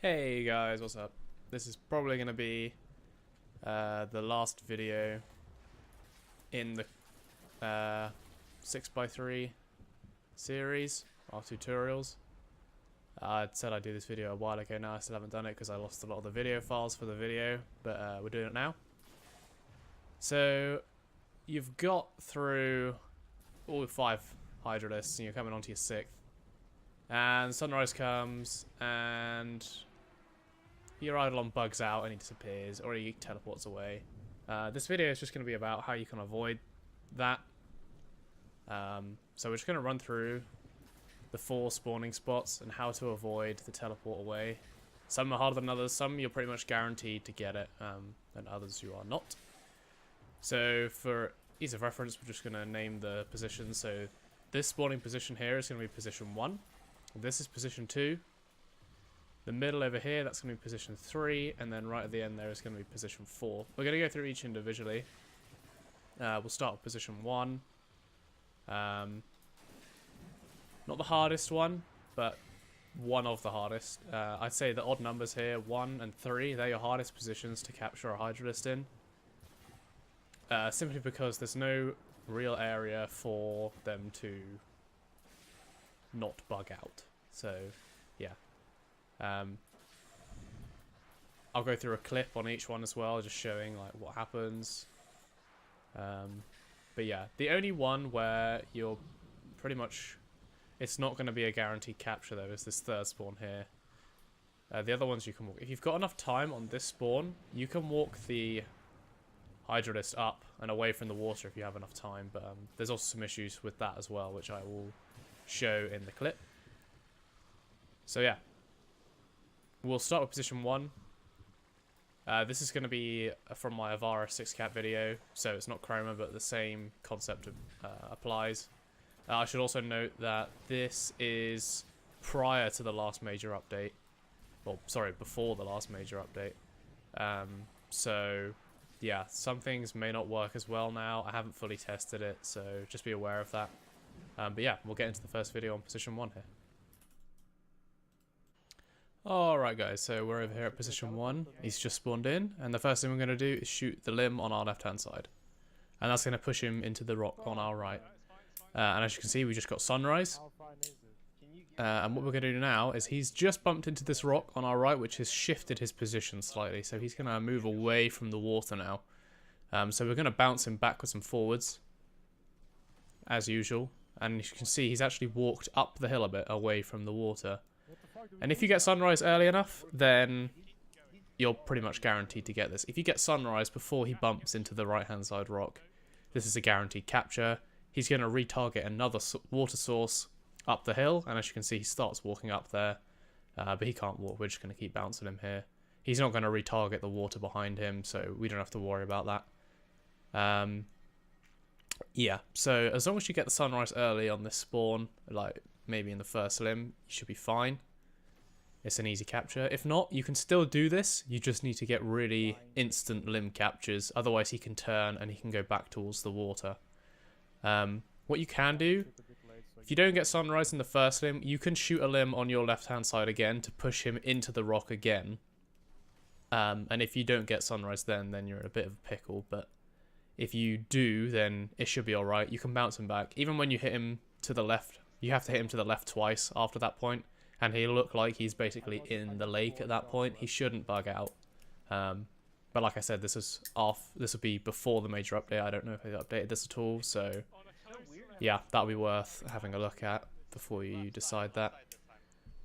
Hey guys, what's up? This is probably going to be the last video in the 6x3 series, our tutorials. I said I'd do this video a while ago now, I still haven't done it because I lost a lot of the video files for the video, but we're doing it now. So, you've got through all 5 Hydrolysts and you're coming onto your 6th. And sunrise comes and your Eidolon bugs out and he disappears, or he teleports away. This video is just going to be about how you can avoid that. So we're just going to run through the 4 spawning spots and how to avoid the teleport away. Some are harder than others, some you're pretty much guaranteed to get it, and others you are not. So for ease of reference, we're just going to name the positions. So this spawning position here is going to be position 1. This is position 2. The middle over here, that's going to be position 3, and then right at the end there is going to be position 4. We're going to go through each individually. We'll start with position 1. Not the hardest one, but one of the hardest. I'd say the odd numbers here, 1 and 3, they're your hardest positions to capture a Hydrolyst in. Simply because there's no real area for them to not bug out. So, yeah. I'll go through a clip on each one as well, just showing like what happens. But yeah, the only one where you're pretty much, it's not going to be a guaranteed capture though, is this 3rd spawn here. The other ones you can walk. If you've got enough time on this spawn, you can walk the Hydrolyst up and away from the water if you have enough time. But there's also some issues with that as well, which I will show in the clip. So yeah. We'll start with position 1. This is going to be from my Avara 6cat video, so it's not Chroma, but the same concept applies. I should also note that this is prior to the last major update. Well, sorry, before the last major update. So, yeah, some things may not work as well now. I haven't fully tested it, so just be aware of that. But yeah, we'll get into the first video on position 1 here. Alright guys, so we're over here at position 1, he's just spawned in, and the first thing we're going to do is shoot the limb on our left hand side. And that's going to push him into the rock on our right. And as you can see, we just got sunrise. And what we're going to do now is he's just bumped into this rock on our right, which has shifted his position slightly. So he's going to move away from the water now. So we're going to bounce him backwards and forwards, as usual. And as you can see, he's actually walked up the hill a bit away from the water. And if you get sunrise early enough, then you're pretty much guaranteed to get this. If you get sunrise before he bumps into the right-hand side rock, this is a guaranteed capture. He's going to retarget another water source up the hill, and as you can see, he starts walking up there, but he can't walk. We're just going to keep bouncing him here. He's not going to retarget the water behind him, so we don't have to worry about that. Yeah, so as long as you get the sunrise early on this spawn, like maybe in the first limb, you should be fine. It's an easy capture. If not, you can still do this. You just need to get really instant limb captures. Otherwise, he can turn and he can go back towards the water. What you can do, if you don't get sunrise in the first limb, you can shoot a limb on your left-hand side again to push him into the rock again. And if you don't get sunrise then you're in a bit of a pickle. But if you do, then it should be alright. You can bounce him back. Even when you hit him to the left, you have to hit him to the left twice after that point. And he'll look like he's basically in the lake at that point. He shouldn't bug out. But like I said, this is off. This will be before the major update. I don't know if they updated this at all. So yeah, that'll be worth having a look at before you decide that.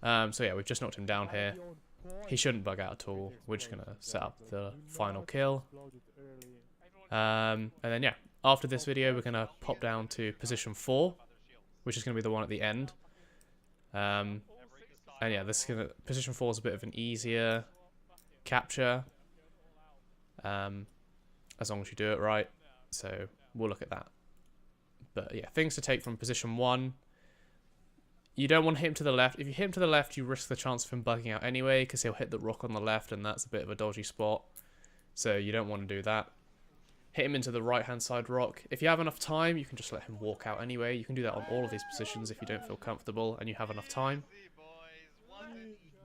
So yeah, we've just knocked him down here. He shouldn't bug out at all. We're just going to set up the final kill. And then yeah, after this video, we're going to pop down to position 4, which is going to be the one at the end. And yeah, position 4 is a bit of an easier capture, as long as you do it right. So we'll look at that. But yeah, things to take from position 1. You don't want to hit him to the left. If you hit him to the left, you risk the chance of him bugging out anyway, because he'll hit the rock on the left, and that's a bit of a dodgy spot. So you don't want to do that. Hit him into the right-hand side rock. If you have enough time, you can just let him walk out anyway. You can do that on all of these positions if you don't feel comfortable and you have enough time.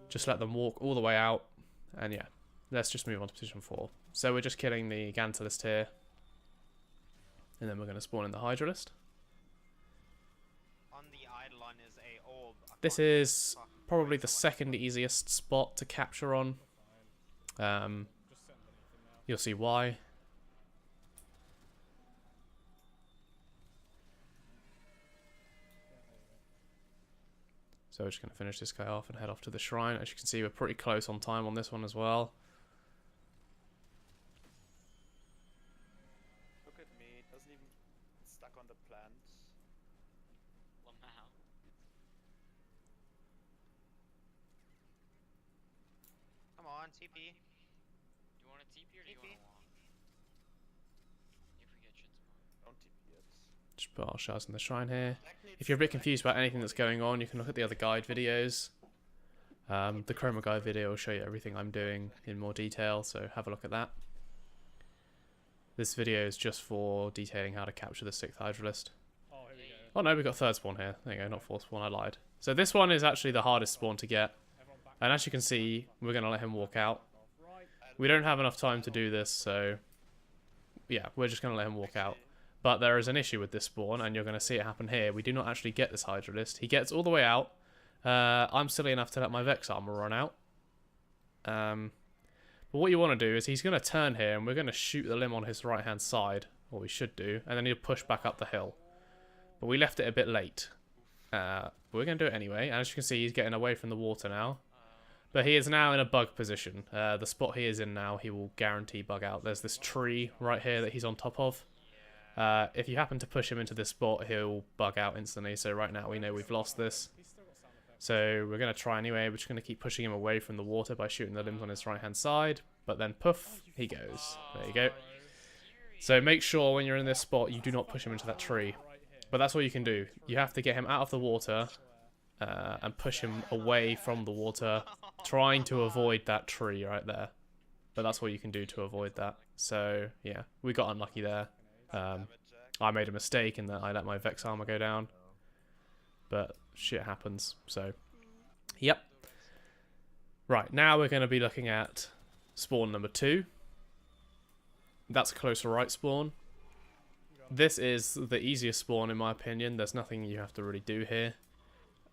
Just let them walk all the way out. And yeah, let's just move on to position 4. So we're just killing the Gantalist here. And then we're going to spawn in the Hydrolyst. On the Eidolon is a orb. This is probably the second easiest spot to capture on. You'll see why. So we're just going to finish this guy off and head off to the shrine. As you can see, we're pretty close on time on this one as well. Look at me, it doesn't even stuck on the plant. Wow. Come on, TP. You want a TP or do you want to walk? You forget shit tomorrow. Don't TP it. Just put our shards in the shrine here. If you're a bit confused about anything that's going on, you can look at the other guide videos. The Chroma guide video will show you everything I'm doing in more detail, so have a look at that. This video is just for detailing how to capture the 6th Hydrolyst. Oh, here we go. Oh no, we got 3rd spawn here. There you go, not 4th spawn, I lied. So this one is actually the hardest spawn to get. And as you can see, we're going to let him walk out. We don't have enough time to do this, so yeah, we're just going to let him walk out. But there is an issue with this spawn, and you're going to see it happen here. We do not actually get this Hydrolyst. He gets all the way out. I'm silly enough to let my Vex armor run out. But what you want to do is he's going to turn here, and we're going to shoot the limb on his right-hand side, or we should do, and then he'll push back up the hill. But we left it a bit late. But we're going to do it anyway. And as you can see, he's getting away from the water now. But he is now in a bug position. The spot he is in now, he will guarantee bug out. There's this tree right here that he's on top of. If you happen to push him into this spot, he'll bug out instantly. So right now we know we've lost this. So we're going to try anyway. We're just going to keep pushing him away from the water by shooting the limbs on his right-hand side. But then poof, he goes. There you go. So make sure when you're in this spot, you do not push him into that tree. But that's all you can do. You have to get him out of the water and push him away from the water, trying to avoid that tree right there. But that's what you can do to avoid that. So yeah, we got unlucky there. I made a mistake in that I let my Vex armor go down. But shit happens, so yep. Right, now we're going to be looking at spawn number 2. That's a closer right spawn. This is the easiest spawn in my opinion. There's nothing you have to really do here.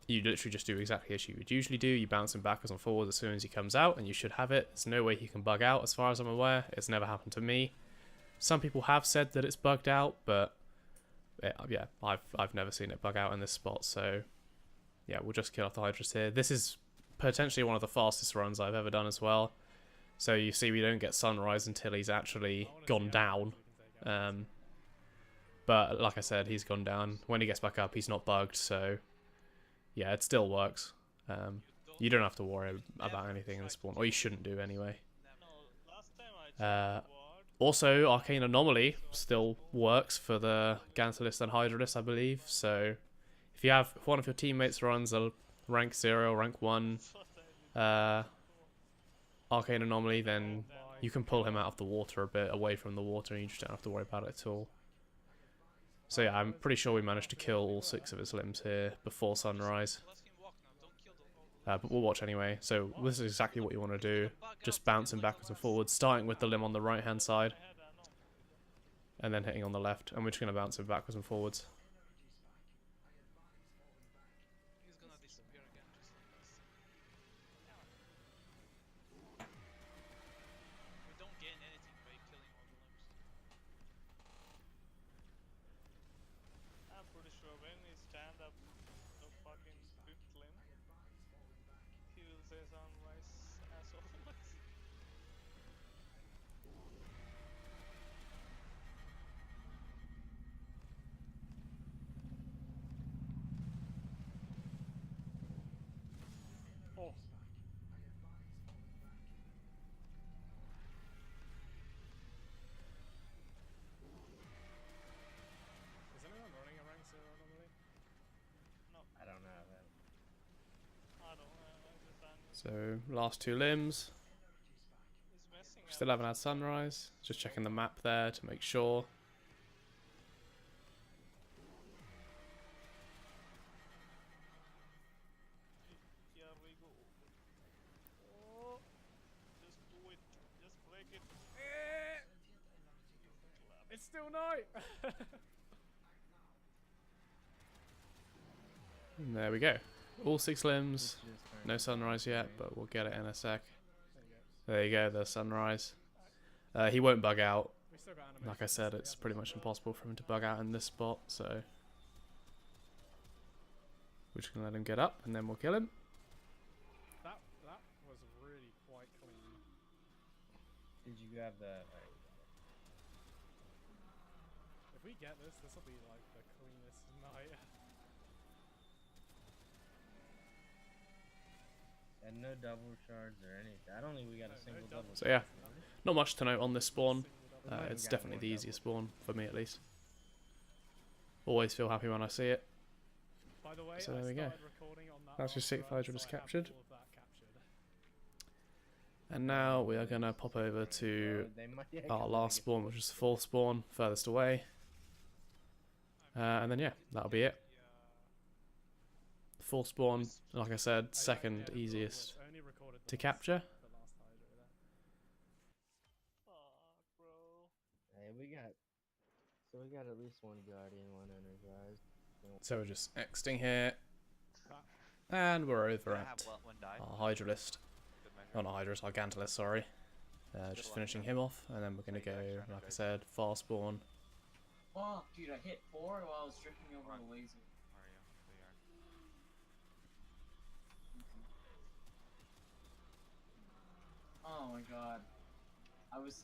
You literally just do exactly as you would usually do. You bounce him backwards and forwards as soon as he comes out, and you should have it. There's no way he can bug out as far as I'm aware. It's never happened to me. Some people have said that it's bugged out, but yeah, I've never seen it bug out in this spot. So yeah, we'll just kill off the Hydras here. This is potentially one of the fastest runs I've ever done as well. So you see we don't get sunrise until he's actually gone down. But like I said, he's gone down. When he gets back up, he's not bugged, so yeah, it still works. You don't have to worry about anything in the spawn, or you shouldn't do anyway. Also, Arcane Anomaly still works for the Gantalist and Hydrolyst, I believe. So if one of your teammates runs a rank 0, rank 1 Arcane Anomaly, then you can pull him out of the water a bit, away from the water, and you just don't have to worry about it at all. So yeah, I'm pretty sure we managed to kill all 6 of his limbs here before sunrise. But we'll watch anyway. So this is exactly what you want to do. Just bouncing backwards and forwards, starting with the limb on the right hand side. And then hitting on the left. And we're just going to bounce him backwards and forwards. He's gonna disappear again, just like this. We don't gain anything by killing all the limbs. I'm pretty sure when we stand up a fucking 5th limb, he will say sunrise as always. Oh. Is anyone running a rank 0 anomaly? No. I don't know that. I don't understand. So last 2 limbs. It's messing up. Still haven't had sunrise. Just checking the map there to make sure. Here we go. Make it. It's still night. And there we go. All 6 limbs. No sunrise yet, but we'll get it in a sec. There you go, the sunrise. He won't bug out. Like I said, it's pretty much impossible for him to bug out in this spot, so we're just gonna let him get up and then we'll kill him. That was really quite clean. Did you grab the? If we get this, this will be like the cleanest night. And no double shards or anything. I don't think we got a single double. So yeah, shard. not much to note on this spawn. We might have It's got definitely more the double. easiest spawn, for me at least. Always feel happy when I see it. By the way, So there we go. That's your 6th Hydrolyst captured. And now we are going to pop over to They might- yeah, our 'cause last they spawn, which is the 4th spawn, furthest away. And then yeah, that'll be it. 4th spawn, like I said, second easiest to capture. Fuck, bro. Hey, we got. So we got at least one guardian, one energized. So we're just exiting here. And we're over at one die. our Hydrolyst. Oh, not Hydrolyst, our Gantalist, sorry. Just finishing him off, and then we're going to go, like I said, far spawn. Fuck, dude, I hit 4 while I was drifting over a laser. Where are you? There you are. Oh my god.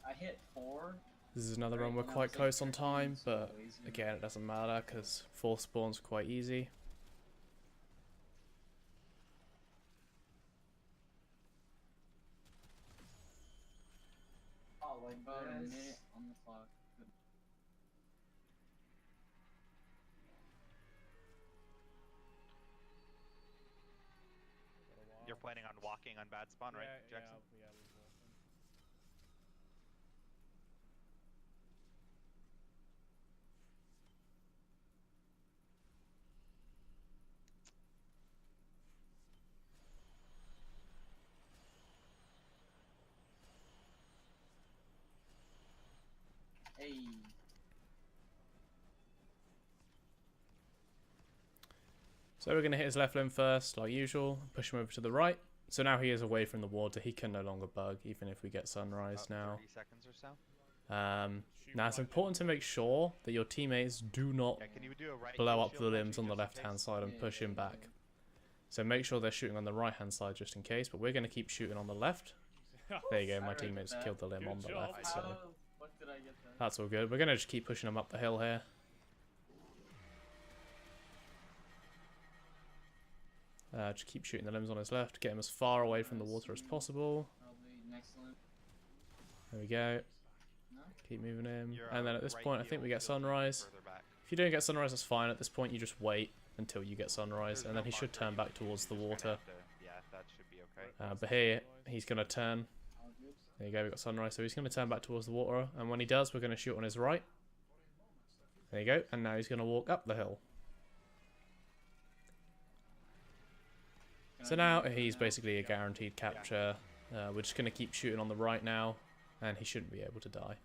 I hit 4. This is another right, run we're and I quite was, like, close on drifting time, into a but laser. again, it doesn't matter because 4th spawn's quite easy. Oh, like about a minute on the clock. You're planning on walking on bad spawn, right, Jackson? Yeah, we're walking. Hey. So we're going to hit his left limb first, like usual, push him over to the right. So now he is away from the water, he can no longer bug, even if we get sunrise About now. 30 seconds or so. Now it's important to make sure that your teammates do not Yeah, can you do a right blow heel up the shield limbs on actually, the just in left hand case? side and push him back. So make sure they're shooting on the right hand side just in case, but we're going to keep shooting on the left. There you go, my Alright, teammates that- killed the limb Good on the job. left, How so the fuck did I get that? that's all good. We're going to just keep pushing them up the hill here. Just keep shooting the limbs on his left, get him as far away from the water as possible. Probably next limb. There we go. No? Keep moving him. Your, And then at this right point, I heel think we get shield sunrise. further back. If you don't get sunrise, that's fine. At this point, you just wait until you get sunrise, There's and no then he should marker, turn you back can- towards the you just water. kinda have to- yeah, that should be okay. But here, he's going to turn. All good. There you go, we got sunrise. So he's going to turn back towards the water, and when he does, we're going to shoot on his right. There you go, and now he's going to walk up the hill. Can So I now do it he's now? basically a guaranteed capture. We're just going to keep shooting on the right now, and he shouldn't be able to die.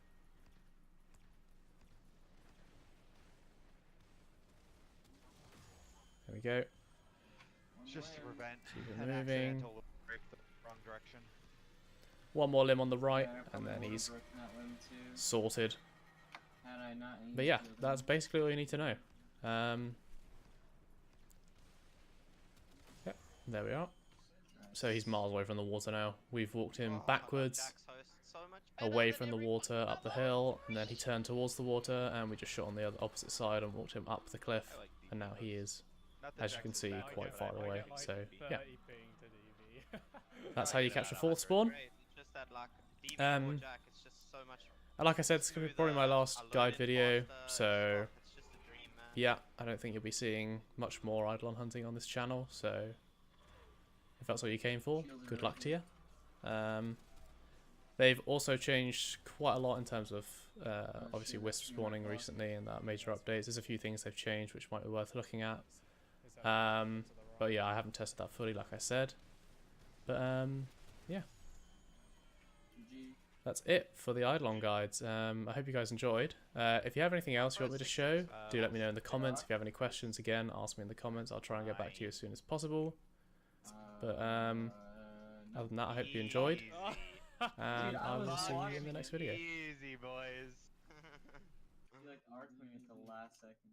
There we go. One Just to limb. prevent Keep it an moving. accidental break the wrong direction. One more limb on the right, Yeah, I and probably then would've he's broken that limb too, sorted. had I not aimed But yeah, for the that's limb. basically all you need to know. Yep, there we are. So he's miles away from the water now. We've walked him backwards, Jack's host so much better away than from the every water, fucking up the other hill, and then he breed. turned towards the water, and we just shot on the other opposite side and walked him up the cliff, I like these and now he hosts. is, Not that as you can Jack's see, bad, I quite get far it, I away. get like So 30 yeah, ping to DV. that's how you capture fourth spawn. Great, it's just that, like, DV or Jack, it's just so much And like I said, it's gonna be probably my last smoother, guide a little bit video, faster, so it's just a dream, man. yeah, I don't think you'll be seeing much more Eidolon hunting on this channel, so if that's what you came for, good luck to you. They've also changed quite a lot in terms of obviously wisp spawning recently and that major updates. There's a few things they've changed which might be worth looking at. But yeah, I haven't tested that fully, like I said. But yeah, GG. that's it for the Eidolon guides. I hope you guys enjoyed. If you have anything else you want me to show, do let me know in the comments. If you have any questions, again, ask me in the comments. I'll try and get back to you as soon as possible. But other than that, I hope you enjoyed. And I will see you in the next video. Easy, boys. He like arced me at the last second.